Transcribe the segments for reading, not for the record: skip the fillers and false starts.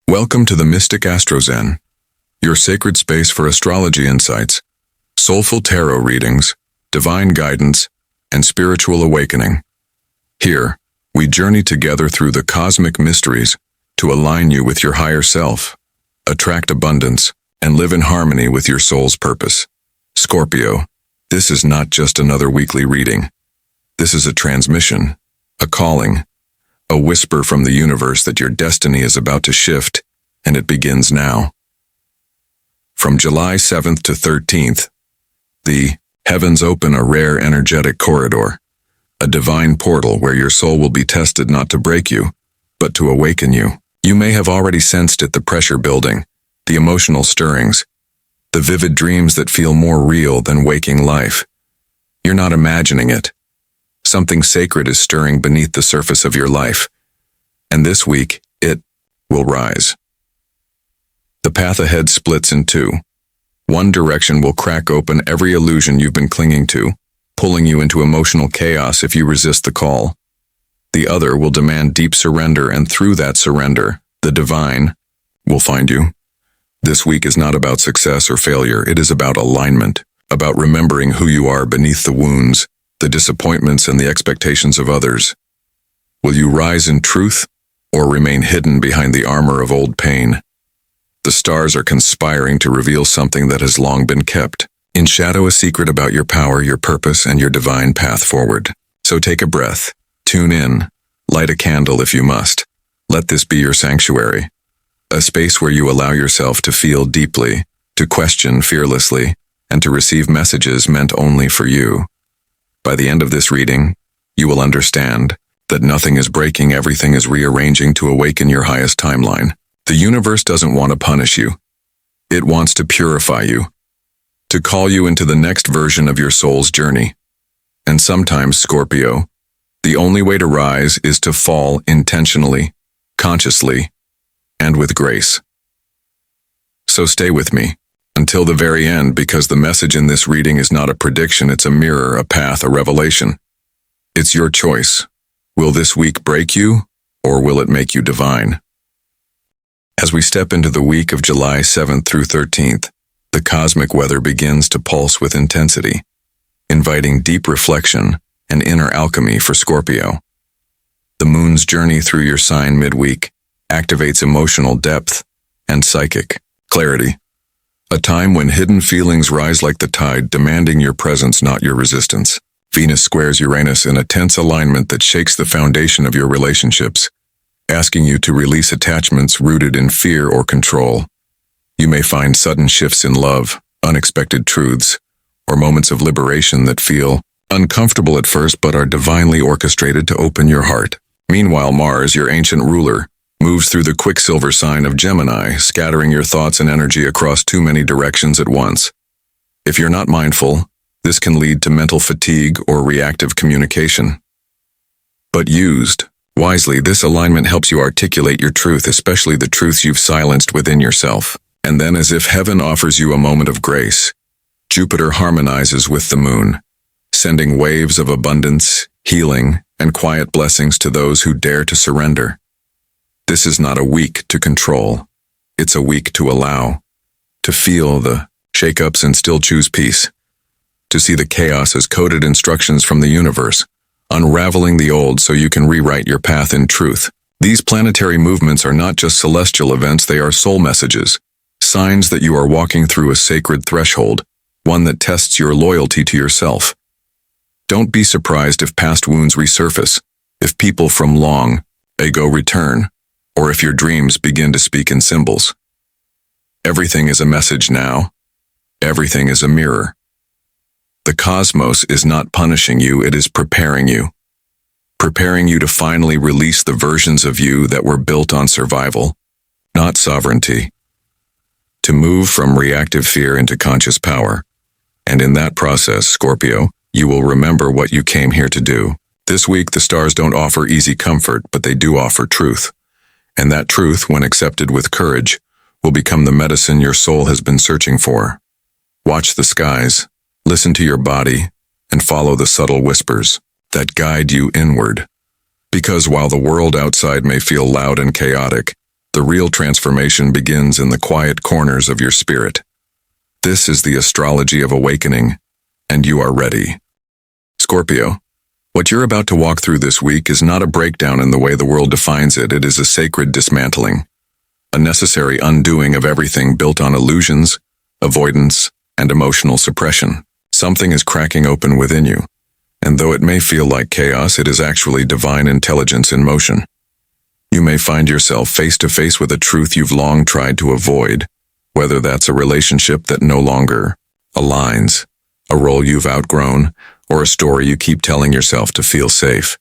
Welcome to the Mystic Astrozen, your sacred space for astrology insights, soulful tarot readings, divine guidance, and spiritual awakening. Here, we journey together through the cosmic mysteries to align you with your higher self, attract abundance, and live in harmony with your soul's purpose. Scorpio, this is not just another weekly reading. This is a transmission, a calling, a whisper from the universe that your destiny is about to shift, and it begins now. From July 7th to 13th, the heavens open a rare energetic corridor, a divine portal where your soul will be tested not to break you, but to awaken you. You may have already sensed it, the pressure building, the emotional stirrings, the vivid dreams that feel more real than waking life. You're not imagining it. Something sacred is stirring beneath the surface of your life, and this week, it will rise. The path ahead splits in two. One direction will crack open every illusion you've been clinging to, pulling you into emotional chaos if you resist the call. The other will demand deep surrender, and through that surrender, the divine will find you. This week is not about success or failure. It is about alignment, about remembering who you are beneath the wounds, the disappointments, and the expectations of others. Will you rise in truth or remain hidden behind the armor of old pain? The stars are conspiring to reveal something that has long been kept in shadow, a secret about your power, your purpose, and your divine path forward. So take a breath, tune in, light a candle if you must. Let this be your sanctuary, a space where you allow yourself to feel deeply, to question fearlessly, and to receive messages meant only for you. By the end of this reading, you will understand that nothing is breaking, everything is rearranging to awaken your highest timeline. The universe doesn't want to punish you. It wants to purify you, to call you into the next version of your soul's journey. And sometimes, Scorpio, the only way to rise is to fall intentionally, consciously, and with grace. So stay with me until the very end, because the message in this reading is not a prediction, it's a mirror, a path, a revelation. It's your choice. Will this week break you, or will it make you divine? As we step into the week of July 7th through 13th, the cosmic weather begins to pulse with intensity, inviting deep reflection and inner alchemy for Scorpio. The moon's journey through your sign midweek activates emotional depth and psychic clarity, a time when hidden feelings rise like the tide, demanding your presence, not your resistance. Venus squares Uranus in a tense alignment that shakes the foundation of your relationships, asking you to release attachments rooted in fear or control. You may find sudden shifts in love, unexpected truths, or moments of liberation that feel uncomfortable at first but are divinely orchestrated to open your heart. Meanwhile, Mars, your ancient ruler, moves through the quicksilver sign of Gemini, scattering your thoughts and energy across too many directions at once. If you're not mindful, this can lead to mental fatigue or reactive communication. But used wisely, this alignment helps you articulate your truth, especially the truths you've silenced within yourself. And then, as if heaven offers you a moment of grace, Jupiter harmonizes with the moon, sending waves of abundance, healing, and quiet blessings to those who dare to surrender. This is not a week to control. It's a week to allow, to feel the shakeups and still choose peace, to see the chaos as coded instructions from the universe, unraveling the old so you can rewrite your path in truth. These planetary movements are not just celestial events, they are soul messages, signs that you are walking through a sacred threshold, one that tests your loyalty to yourself. Don't be surprised if past wounds resurface, if people from long ago return, or if your dreams begin to speak in symbols. Everything is a message now. Everything is a mirror. The cosmos is not punishing you, it is preparing you to finally release the versions of you that were built on survival, not sovereignty, to move from reactive fear into conscious power. And in that process, Scorpio, you will remember what you came here to do. This week, the stars don't offer easy comfort, but they do offer truth. And that truth, when accepted with courage, will become the medicine your soul has been searching for. Watch the skies, listen to your body, and follow the subtle whispers that guide you inward. Because while the world outside may feel loud and chaotic, The real transformation begins in the quiet corners of your spirit. This is the astrology of awakening, and you are ready. Scorpio, what you're about to walk through this week is not a breakdown in the way the world defines it. It is a sacred dismantling, a necessary undoing of everything built on illusions, avoidance, and emotional suppression. Something is cracking open within you, and though it may feel like chaos, it is actually divine intelligence in motion. You may find yourself face to face with a truth you've long tried to avoid, whether that's a relationship that no longer aligns, a role you've outgrown, or a story you keep telling yourself to feel safe.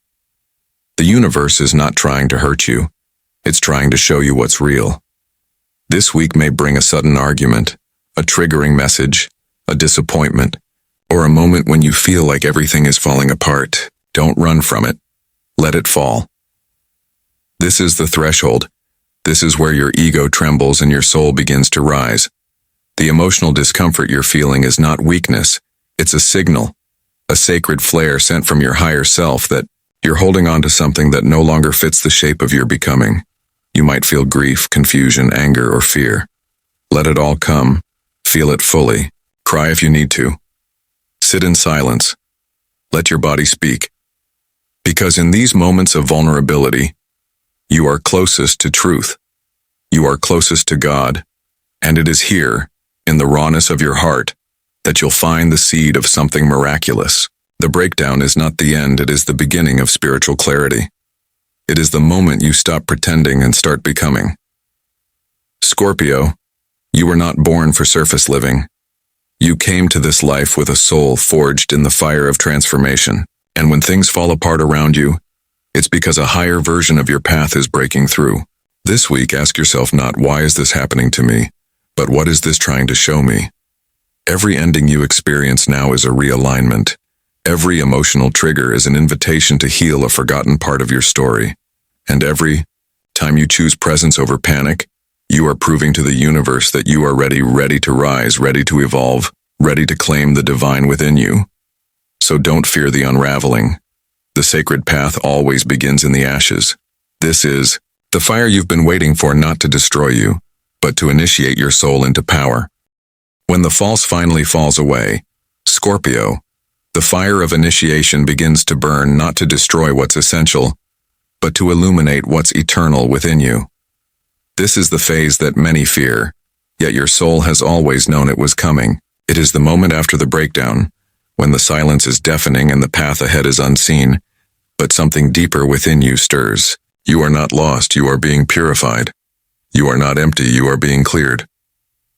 The universe is not trying to hurt you. It's trying to show you what's real. This week may bring a sudden argument, a triggering message, a disappointment, or a moment when you feel like everything is falling apart. Don't run from it. Let it fall. This is the threshold. This is where your ego trembles and your soul begins to rise. The emotional discomfort you're feeling is not weakness. It's a signal, a sacred flare sent from your higher self that you're holding on to something that no longer fits the shape of your becoming. You might feel grief, confusion, anger, or fear. Let it all come. Feel it fully. Cry if you need to. Sit in silence. Let your body speak. Because in these moments of vulnerability, you are closest to truth. You are closest to God. And it is here, in the rawness of your heart, that you'll find the seed of something miraculous. The breakdown is not the end, it is the beginning of spiritual clarity. It is the moment you stop pretending and start becoming. Scorpio, you were not born for surface living. You came to this life with a soul forged in the fire of transformation. And when things fall apart around you, it's because a higher version of your path is breaking through. This week, ask yourself not, why is this happening to me, but what is this trying to show me? Every ending you experience now is a realignment. Every emotional trigger is an invitation to heal a forgotten part of your story. And every time you choose presence over panic, you are proving to the universe that you are ready to rise, ready to evolve, ready to claim the divine within you. So don't fear the unraveling. The sacred path always begins in the ashes. This is the fire you've been waiting for, not to destroy you, but to initiate your soul into power. When the false finally falls away, Scorpio, the fire of initiation begins to burn, not to destroy what's essential, but to illuminate what's eternal within you. This is the phase that many fear, yet your soul has always known it was coming. It is the moment after the breakdown, when the silence is deafening and the path ahead is unseen, but something deeper within you stirs. You are not lost, you are being purified. You are not empty, you are being cleared.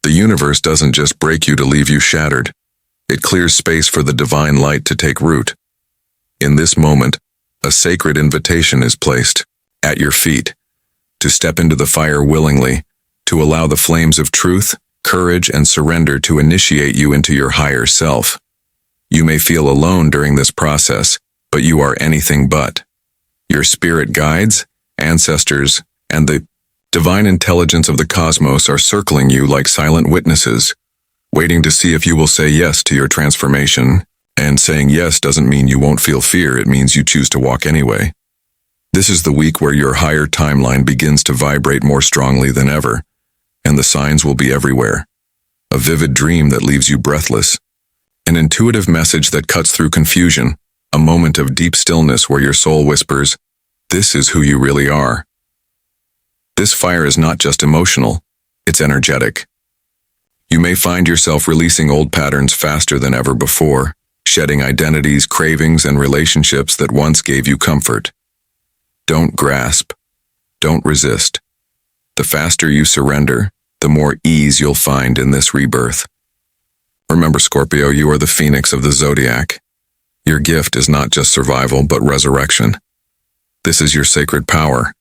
The universe doesn't just break you to leave you shattered. It clears space for the divine light to take root. In this moment, a sacred invitation is placed at your feet to step into the fire willingly, to allow the flames of truth, courage, and surrender to initiate you into your higher self. You may feel alone during this process, but you are anything but. Your spirit guides, ancestors, and the divine intelligence of the cosmos are circling you like silent witnesses, waiting to see if you will say yes to your transformation. And saying yes doesn't mean you won't feel fear, it means you choose to walk anyway. This is the week where your higher timeline begins to vibrate more strongly than ever, and the signs will be everywhere. A vivid dream that leaves you breathless. An intuitive message that cuts through confusion. A moment of deep stillness where your soul whispers, "This is who you really are." This fire is not just emotional, it's energetic. You may find yourself releasing old patterns faster than ever before, shedding identities, cravings, and relationships that once gave you comfort. Don't grasp. Don't resist. The faster you surrender, the more ease you'll find in this rebirth. Remember, Scorpio, you are the phoenix of the zodiac. Your gift is not just survival, but resurrection. This is your sacred power,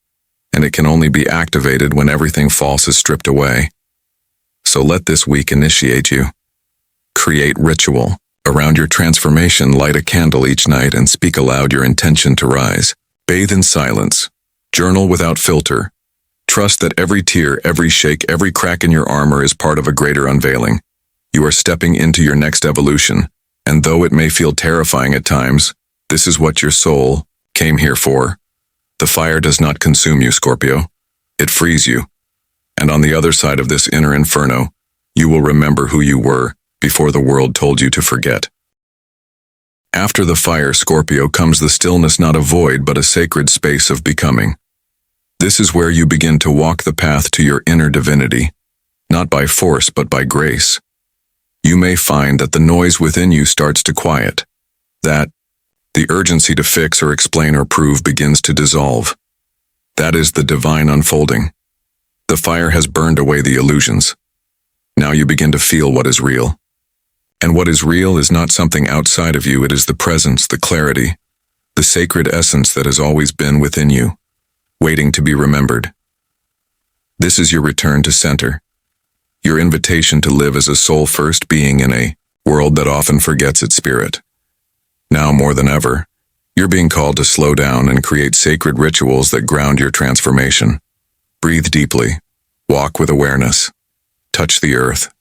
and it can only be activated when everything false is stripped away. So let this week initiate you. Create ritual. Around your transformation, light a candle each night and speak aloud your intention to rise. Bathe in silence. Journal without filter. Trust that every tear, every shake, every crack in your armor is part of a greater unveiling. You are stepping into your next evolution, and though it may feel terrifying at times, this is what your soul came here for. The fire does not consume you, Scorpio. It frees you. And on the other side of this inner inferno, you will remember who you were before the world told you to forget. After the fire, Scorpio, comes the stillness, not a void, but a sacred space of becoming. This is where you begin to walk the path to your inner divinity, not by force but by grace. You may find that the noise within you starts to quiet, that the urgency to fix or explain or prove begins to dissolve. That is the divine unfolding. The fire has burned away the illusions. Now you begin to feel what is real. And what is real is not something outside of you, it is the presence, the clarity, the sacred essence that has always been within you, waiting to be remembered. This is your return to center, your invitation to live as a soul-first being in a world that often forgets its spirit. Now more than ever, you're being called to slow down and create sacred rituals that ground your transformation. Breathe deeply, walk with awareness, touch the earth,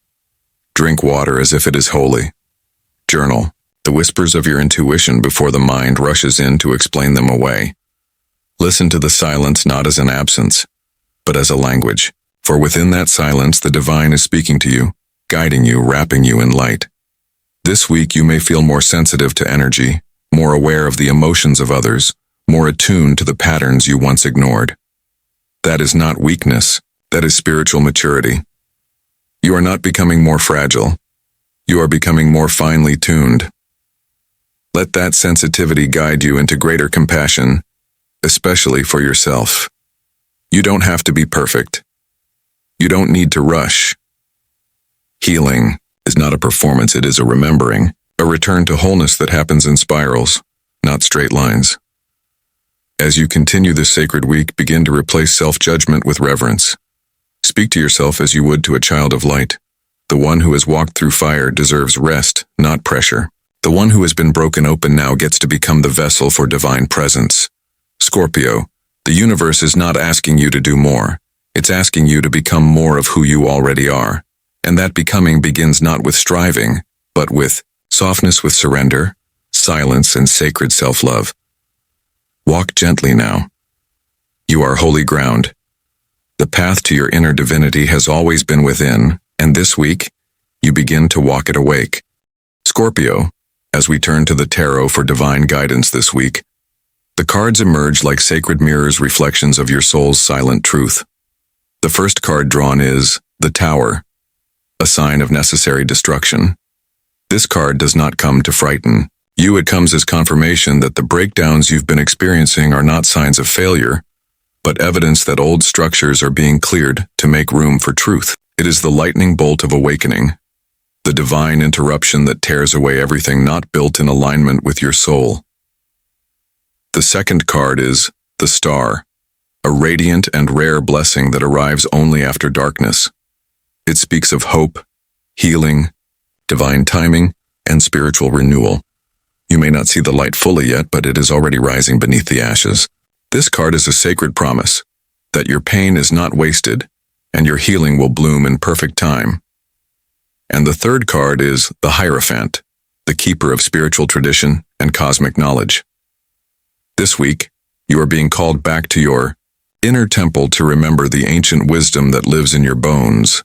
drink water as if it is holy. Journal the whispers of your intuition before the mind rushes in to explain them away. Listen to the silence not as an absence, but as a language, for within that silence the divine is speaking to you, guiding you, wrapping you in light. This week you may feel more sensitive to energy, more aware of the emotions of others, more attuned to the patterns you once ignored. That is not weakness, that is spiritual maturity. You are not becoming more fragile. You are becoming more finely tuned. Let that sensitivity guide you into greater compassion, especially for yourself. You don't have to be perfect. You don't need to rush. Healing is not a performance, it is a remembering, a return to wholeness that happens in spirals, not straight lines. As you continue this sacred week, begin to replace self-judgment with reverence. Speak to yourself as you would to a child of light. The one who has walked through fire deserves rest, not pressure. The one who has been broken open now gets to become the vessel for divine presence. Scorpio, the universe is not asking you to do more. It's asking you to become more of who you already are. And that becoming begins not with striving, but with softness, with surrender, silence, and sacred self-love. Walk gently now. You are holy ground. The path to your inner divinity has always been within, and this week, you begin to walk it awake. Scorpio, as we turn to the tarot for divine guidance this week, the cards emerge like sacred mirrors, reflections of your soul's silent truth. The first card drawn is the Tower, a sign of necessary destruction. This card does not come to frighten you, it comes as confirmation that the breakdowns you've been experiencing are not signs of failure, but evidence that old structures are being cleared to make room for truth. It is the lightning bolt of awakening, the divine interruption that tears away everything not built in alignment with your soul. The second card is the Star, a radiant and rare blessing that arrives only after darkness. It speaks of hope, healing, divine timing, and spiritual renewal. You may not see the light fully yet, but it is already rising beneath the ashes. This card is a sacred promise that your pain is not wasted and your healing will bloom in perfect time. And the third card is the Hierophant, the keeper of spiritual tradition and cosmic knowledge. This week, you are being called back to your inner temple to remember the ancient wisdom that lives in your bones.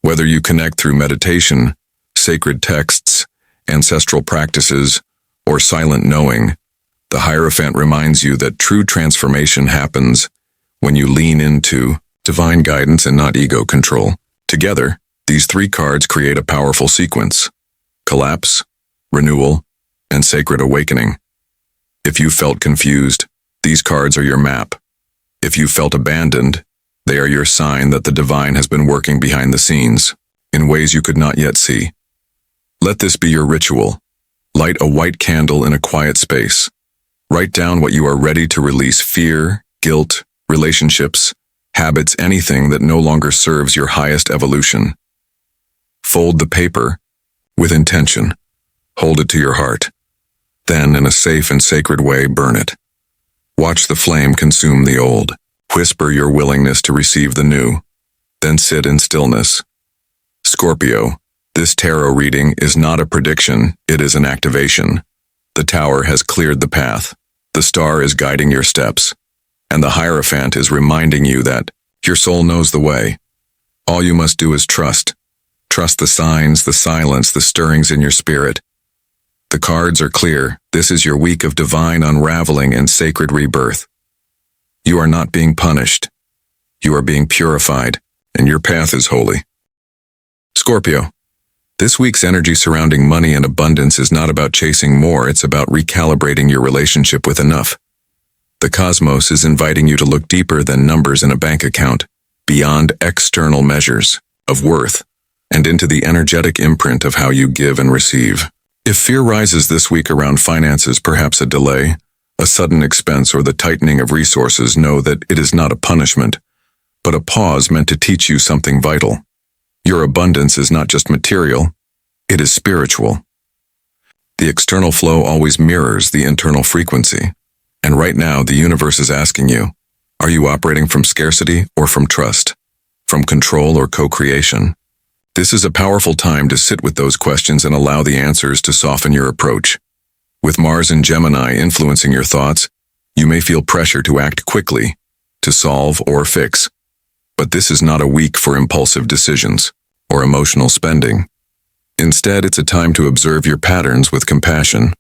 Whether you connect through meditation, sacred texts, ancestral practices, or silent knowing, the Hierophant reminds you that true transformation happens when you lean into divine guidance and not ego control. Together, these three cards create a powerful sequence: collapse, renewal, and sacred awakening. If you felt confused, these cards are your map. If you felt abandoned, they are your sign that the divine has been working behind the scenes, in ways you could not yet see. Let this be your ritual. Light a white candle in a quiet space. Write down what you are ready to release: fear, guilt, relationships, habits, anything that no longer serves your highest evolution. Fold the paper with intention. Hold it to your heart. Then, in a safe and sacred way, burn it. Watch the flame consume the old. Whisper your willingness to receive the new. Then sit in stillness. Scorpio, this tarot reading is not a prediction, it is an activation. The Tower has cleared the path. The Star is guiding your steps. And the Hierophant is reminding you that Your soul knows the way. All you must do is trust. Trust the signs, the silence, the stirrings in your spirit. The cards are clear. This is your week of divine unraveling and sacred rebirth. You are not being punished. You are being purified, and your path is holy. Scorpio, this week's energy surrounding money and abundance is not about chasing more, it's about recalibrating your relationship with enough. The cosmos is inviting you to look deeper than numbers in a bank account, beyond external measures of worth, and into the energetic imprint of how you give and receive. If fear rises this week around finances, perhaps a delay, a sudden expense, or the tightening of resources, know that it is not a punishment, but a pause meant to teach you something vital. Your abundance is not just material, it is spiritual. The external flow always mirrors the internal frequency, and right now the universe is asking you, are you operating from scarcity or from trust, from control or co-creation? This is a powerful time to sit with those questions and allow the answers to soften your approach. With Mars and Gemini influencing your thoughts, you may feel pressure to act quickly, to solve or fix. But this is not a week for impulsive decisions or emotional spending. Instead, it's a time to observe your patterns with compassion.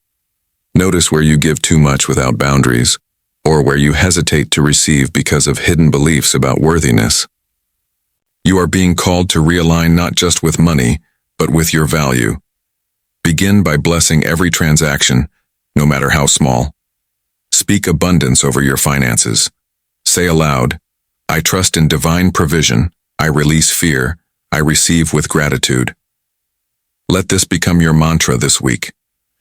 Notice where you give too much without boundaries, or where you hesitate to receive because of hidden beliefs about worthiness. You are being called to realign not just with money, but with your value. Begin by blessing every transaction, no matter how small. Speak abundance over your finances. Say aloud, I trust in divine provision, I release fear, I receive with gratitude. Let this become your mantra this week.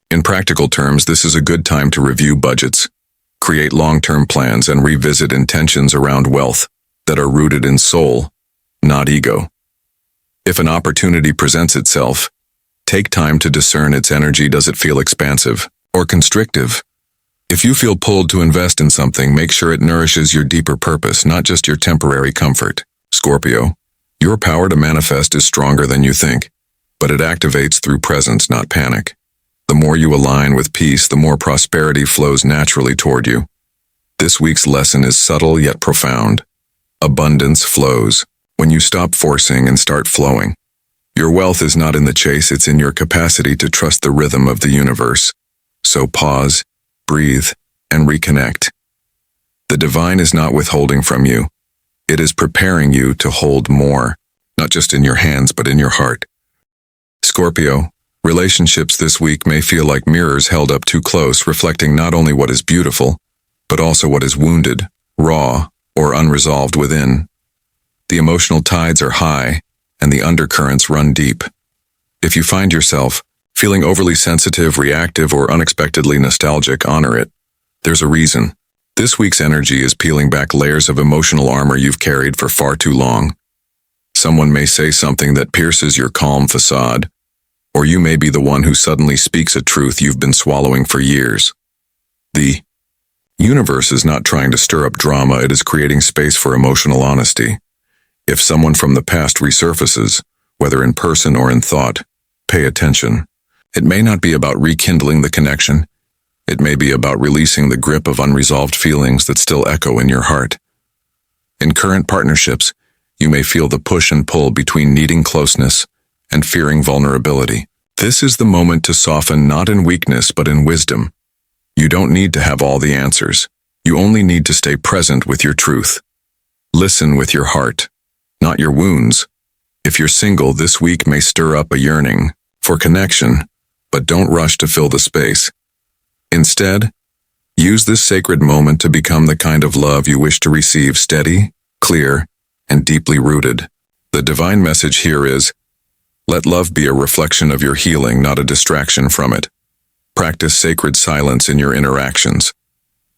In practical terms, this is a good time to review budgets, create long-term plans, and revisit intentions around wealth that are rooted in soul, not ego. If an opportunity presents itself, take time to discern its energy. Does it feel expansive or constrictive? If you feel pulled to invest in something, make sure it nourishes your deeper purpose, not just your temporary comfort. Scorpio, your power to manifest is stronger than you think, but it activates through presence, not panic. The more you align with peace, the more prosperity flows naturally toward you. This week's lesson is subtle yet profound. Abundance flows when you stop forcing and start flowing. Your wealth is not in the chase, it's in your capacity to trust the rhythm of the universe. So pause, breathe, and reconnect. The divine is not withholding from you. It is preparing you to hold more, not just in your hands, but in your heart. Scorpio, relationships this week may feel like mirrors held up too close, reflecting not only what is beautiful, but also what is wounded, raw, or unresolved within. The emotional tides are high, and the undercurrents run deep. If you find yourself feeling overly sensitive, reactive, or unexpectedly nostalgic, honor it. There's a reason. This week's energy is peeling back layers of emotional armor you've carried for far too long. Someone may say something that pierces your calm facade, or you may be the one who suddenly speaks a truth you've been swallowing for years. The universe is not trying to stir up drama, it is creating space for emotional honesty. If someone from the past resurfaces, whether in person or in thought, pay attention. It may not be about rekindling the connection. It may be about releasing the grip of unresolved feelings that still echo in your heart. In current partnerships, you may feel the push and pull between needing closeness and fearing vulnerability. This is the moment to soften, not in weakness but in wisdom. You don't need to have all the answers. You only need to stay present with your truth. Listen with your heart, not your wounds. If you're single, this week may stir up a yearning for connection, but don't rush to fill the space. Instead, use this sacred moment to become the kind of love you wish to receive, steady, clear, and deeply rooted. The divine message here is, let love be a reflection of your healing, not a distraction from it. Practice sacred silence in your interactions.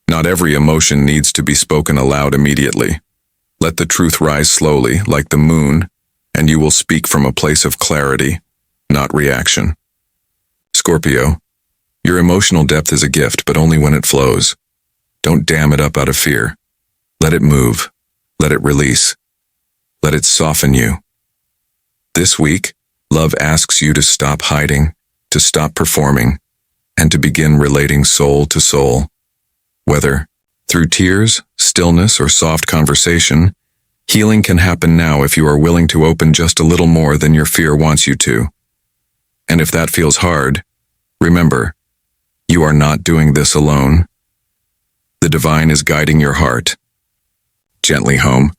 Not every emotion needs to be spoken aloud immediately. Let the truth rise slowly, like the moon, and you will speak from a place of clarity, not reaction. Scorpio, your emotional depth is a gift, but only when it flows. Don't dam it up out of fear. Let it move. Let it release. Let it soften you. This week, love asks you to stop hiding, to stop performing, and to begin relating soul to soul. Whether through tears, stillness, or soft conversation, Healing can happen now if you are willing to open just a little more than your fear wants you to. And if that feels hard, remember, you are not doing this alone. The divine is guiding your heart gently home.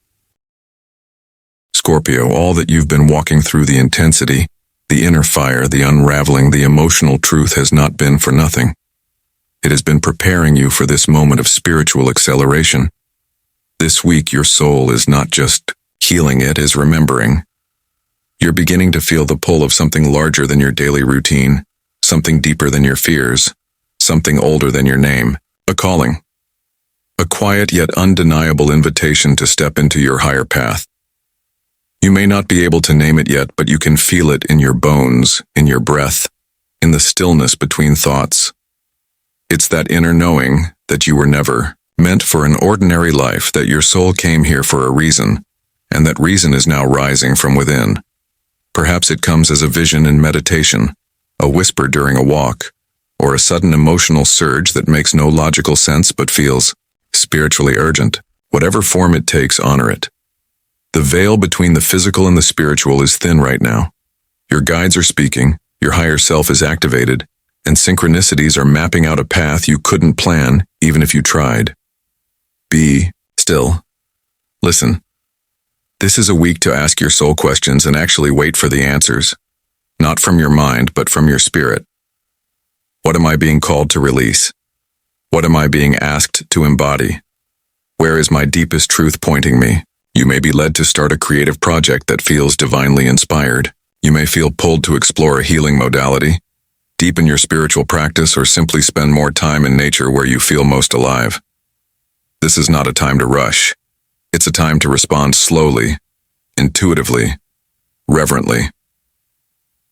Scorpio, all that you've been walking through, the intensity, the inner fire, the unraveling, the emotional truth has not been for nothing. It has been preparing you for this moment of spiritual acceleration. This week, your soul is not just healing, it is remembering. You're beginning to feel the pull of something larger than your daily routine, something deeper than your fears, something older than your name, a calling. A quiet yet undeniable invitation to step into your higher path. You may not be able to name it yet, but you can feel it in your bones, in your breath, in the stillness between thoughts. It's that inner knowing that you were never meant for an ordinary life, that your soul came here for a reason, and that reason is now rising from within. Perhaps it comes as a vision in meditation, a whisper during a walk, or a sudden emotional surge that makes no logical sense but feels spiritually urgent. Whatever form it takes, honor it. The veil between the physical and the spiritual is thin right now. Your guides are speaking, your higher self is activated, and synchronicities are mapping out a path you couldn't plan even if you tried. Be still. Listen. This is a week to ask your soul questions and actually wait for the answers. Not from your mind, but from your spirit. What am I being called to release? What am I being asked to embody? Where is my deepest truth pointing me? You may be led to start a creative project that feels divinely inspired. You may feel pulled to explore a healing modality, deepen your spiritual practice, or simply spend more time in nature where you feel most alive. This is not a time to rush. It's a time to respond slowly, intuitively, reverently.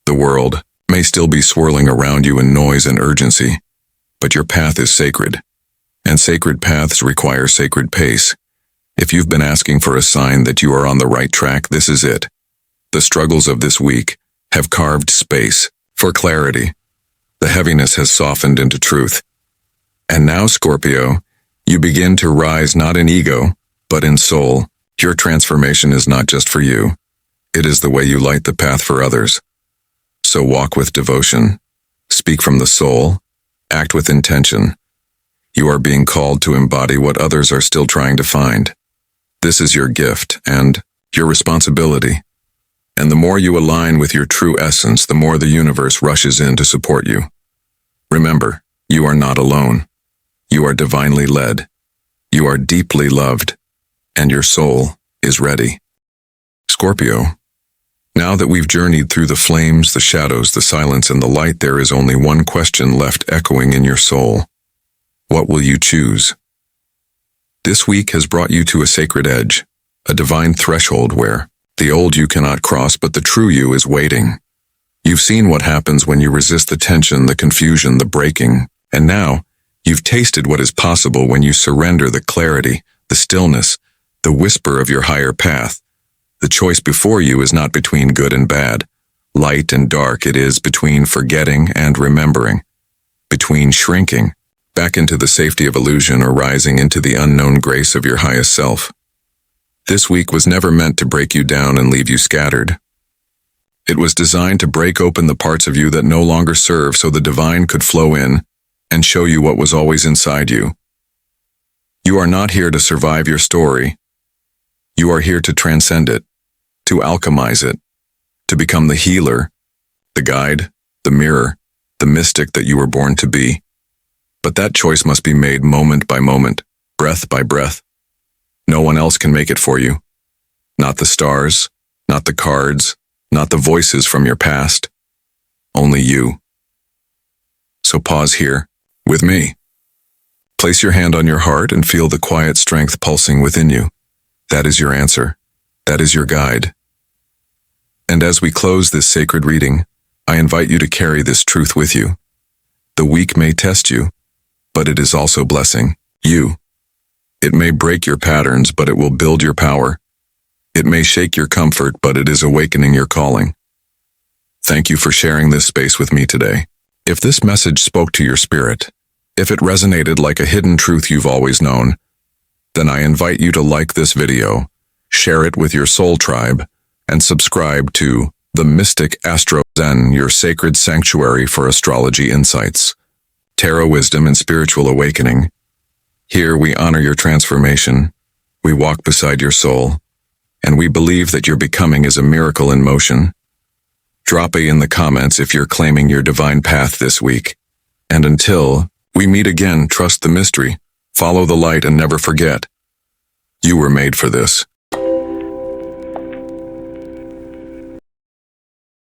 The world may still be swirling around you in noise and urgency, but your path is sacred, and sacred paths require sacred pace. If you've been asking for a sign that you are on the right track, this is it. The struggles of this week have carved space for clarity. The heaviness has softened into truth. And now, Scorpio, you begin to rise not in ego, but in soul. Your transformation is not just for you. It is the way you light the path for others. So walk with devotion, speak from the soul, act with intention. You are being called to embody what others are still trying to find. This is your gift and your responsibility. And the more you align with your true essence, the more the universe rushes in to support you. Remember, you are not alone. You are divinely led. You are deeply loved. And your soul is ready. Scorpio, now that we've journeyed through the flames, the shadows, the silence, and the light, there is only one question left echoing in your soul. What will you choose? This week has brought you to a sacred edge, a divine threshold where the old you cannot cross, but the true you is waiting. You've seen what happens when you resist the tension, the confusion, the breaking, and now you've tasted what is possible when you surrender the clarity, the stillness, the whisper of your higher path. The choice before you is not between good and bad, light and dark. It is between forgetting and remembering, between shrinking back into the safety of illusion or rising into the unknown grace of your highest self. This week was never meant to break you down and leave you scattered. It was designed to break open the parts of you that no longer serve so the divine could flow in and show you what was always inside you. You are not here to survive your story. You are here to transcend it, to alchemize it, to become the healer, the guide, the mirror, the mystic that you were born to be. But that choice must be made moment by moment, breath by breath. No one else can make it for you. Not the stars, not the cards, not the voices from your past. Only you. So pause here, with me. Place your hand on your heart and feel the quiet strength pulsing within you. That is your answer. That is your guide. And as we close this sacred reading, I invite you to carry this truth with you. The week may test you, but it is also blessing you. It may break your patterns, but it will build your power. It may shake your comfort, but it is awakening your calling. Thank you for sharing this space with me today. If this message spoke to your spirit, if it resonated like a hidden truth you've always known, then I invite you to like this video, share it with your soul tribe, and subscribe to The Mystic Astro Zen, your sacred sanctuary for astrology insights, tarot wisdom, and spiritual awakening. Here we honor your transformation, we walk beside your soul, and we believe that your becoming is a miracle in motion. Drop a in the comments if you're claiming your divine path this week. And until we meet again, trust the mystery, follow the light, and never forget, you were made for this.